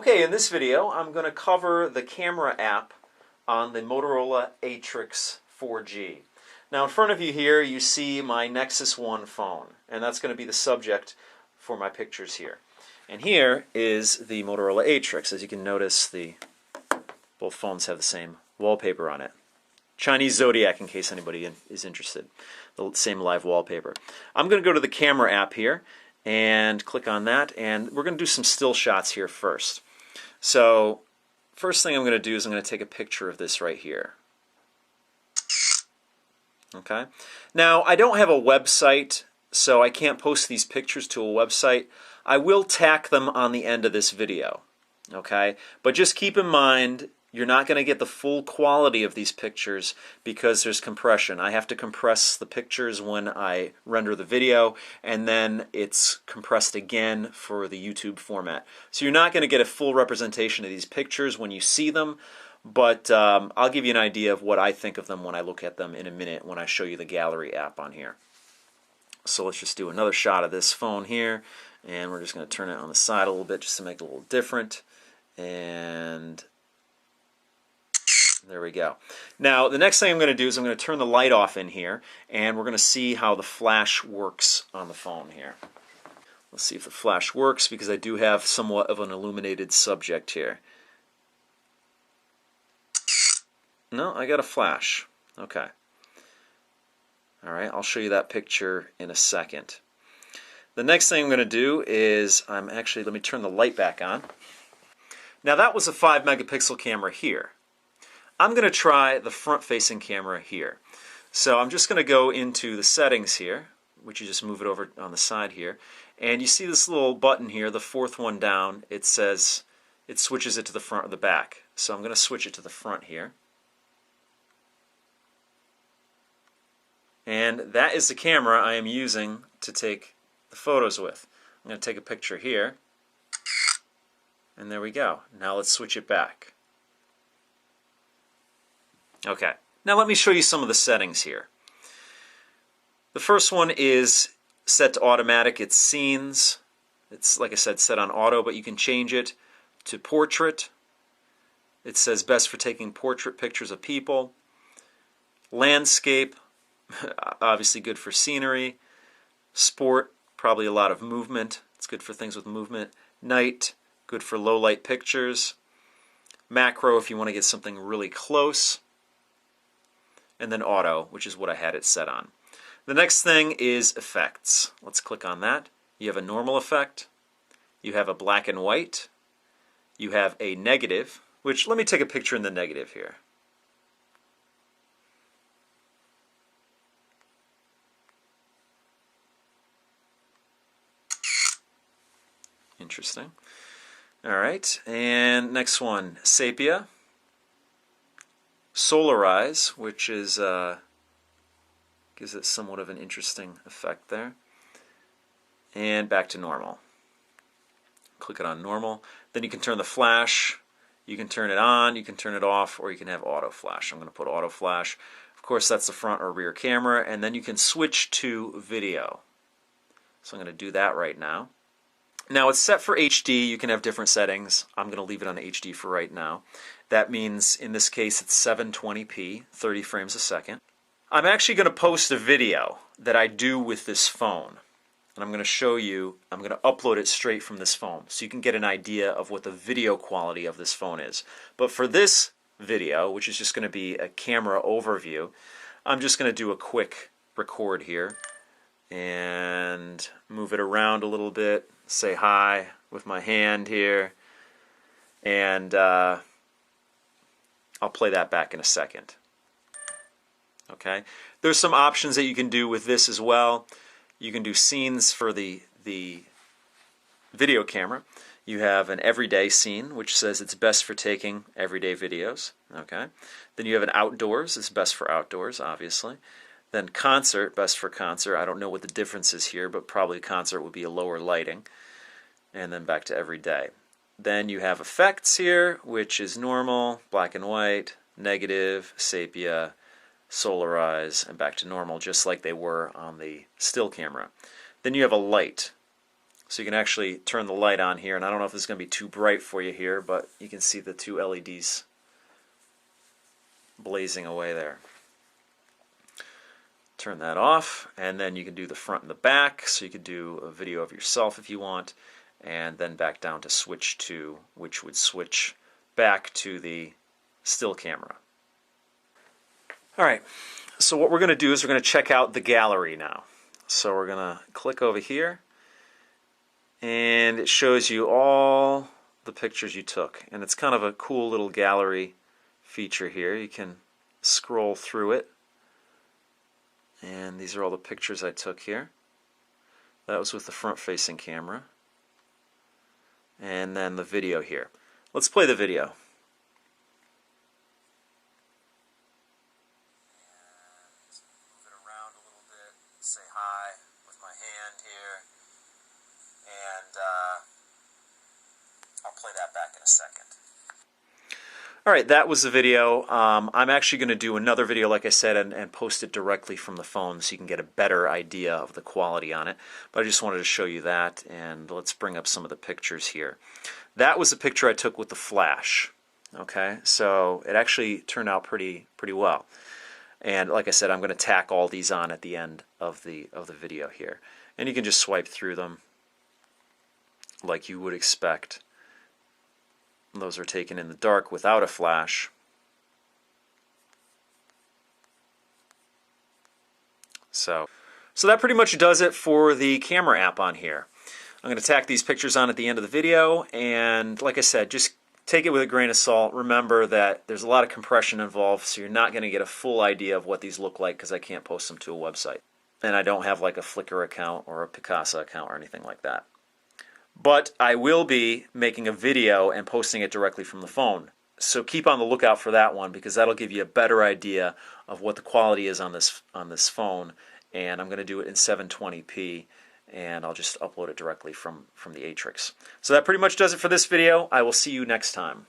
Okay, in this video I'm going to cover the camera app on the Motorola ATRIX 4G. Now in front of you here you see my Nexus 1 phone, and that's going to be the subject for my pictures here. And here is the Motorola ATRIX. As you can notice, both phones have the same wallpaper on it. Chinese Zodiac, in case anybody is interested. The same live wallpaper. I'm going to go to the camera app here and click on that, and we're going to do some still shots here first. So first thing I'm going to do is I'm going to take a picture of this right here. Okay. Now I don't have a website, so I can't post these pictures to a website. I will tack them on the end of this video. Okay, but just keep in mind you're not going to get the full quality of these pictures because there's compression. I have to compress the pictures when I render the video, and then it's compressed again for the YouTube format. So you're not going to get a full representation of these pictures when you see them, but I'll give you an idea of what I think of them when I look at them in a minute when I show you the gallery app on here. So let's just do another shot of this phone here, and we're just going to turn it on the side a little bit just to make it a little different. And there we go. Now the next thing I'm going to do is I'm going to turn the light off in here, and we're going to see how the flash works on the phone here. Let's see if the flash works, because I do have somewhat of an illuminated subject here. No, I got a flash. Okay. Alright, I'll show you that picture in a second. The next thing I'm going to do is let me turn the light back on. Now that was a 5 megapixel camera here. I'm going to try the front-facing camera here. So I'm just going to go into the settings here, which you just move it over on the side here, and you see this little button here, the fourth one down. It says it switches it to the front or the back. So I'm going to switch it to the front here. And that is the camera I am using to take the photos with. I'm going to take a picture here, and there we go. Now let's switch it back. Okay, now let me show you some of the settings here. The first one is set to automatic. It's scenes. It's, like I said, set on auto, but you can change it to portrait. It says best for taking portrait pictures of people. Landscape, obviously good for scenery. Sport, probably a lot of movement. It's good for things with movement. Night, good for low light pictures. Macro, if you want to get something really close. And then auto, which is what I had it set on. The next thing is effects. Let's click on that. You have a normal effect. You have a black and white. You have a negative, which, let me take a picture in the negative here. Interesting. All right, and next one, sepia. Solarize, which is gives it somewhat of an interesting effect there. And back to normal. Click it on normal. Then you can turn the flash. You can turn it on, you can turn it off, or you can have auto flash. I'm going to put auto flash. Of course, that's the front or rear camera, and then you can switch to video. So I'm going to do that right now. Now it's set for HD. You can have different settings. I'm going to leave it on HD for right now. That means in this case it's 720p, 30 frames a second. I'm actually going to post a video that I do with this phone. And I'm going to show you, I'm going to upload it straight from this phone so you can get an idea of what the video quality of this phone is. But for this video, which is just going to be a camera overview, I'm just going to do a quick record here and move it around a little bit, say hi with my hand here, and I'll play that back in a second. Okay, there's some options that you can do with this as well. You can do scenes for the video camera. You have an everyday scene, which says it's best for taking everyday videos. Okay, then you have an outdoors. It's best for outdoors, obviously. Then concert, best for concert. I don't know what the difference is here, but probably concert would be a lower lighting. And then back to everyday. Then you have effects here, which is normal, black and white, negative, sepia, solarize, and back to normal, just like they were on the still camera. Then you have a light. So you can actually turn the light on here, and I don't know if this is going to be too bright for you here, but you can see the two LEDs blazing away there. Turn that off, and then you can do the front and the back, so you could do a video of yourself if you want, and then back down to switch to, which would switch back to the still camera. Alright, so what we're going to do is we're going to check out the gallery now. So we're going to click over here, and it shows you all the pictures you took. And it's kind of a cool little gallery feature here. You can scroll through it. And these are all the pictures I took here. That was with the front-facing camera. And then the video here. Let's play the video. Say hi with my hand here, and I'll play that back in a second. Alright, that was the video. I'm actually going to do another video, like I said, and post it directly from the phone so you can get a better idea of the quality on it. But I just wanted to show you that, and let's bring up some of the pictures here. That was a picture I took with the flash. Okay, so it actually turned out pretty well. And like I said, I'm going to tack all these on at the end of the video here. And you can just swipe through them like you would expect. Those are taken in the dark without a flash. So that pretty much does it for the camera app on here. I'm going to tack these pictures on at the end of the video, and like I said, just take it with a grain of salt. Remember that there's a lot of compression involved, so you're not going to get a full idea of what these look like because I can't post them to a website. And I don't have like a Flickr account or a Picasa account or anything like that. But I will be making a video and posting it directly from the phone. So keep on the lookout for that one, because that'll give you a better idea of what the quality is on this phone. And I'm going to do it in 720p. And I'll just upload it directly from the ATRIX. So that pretty much does it for this video. I will see you next time.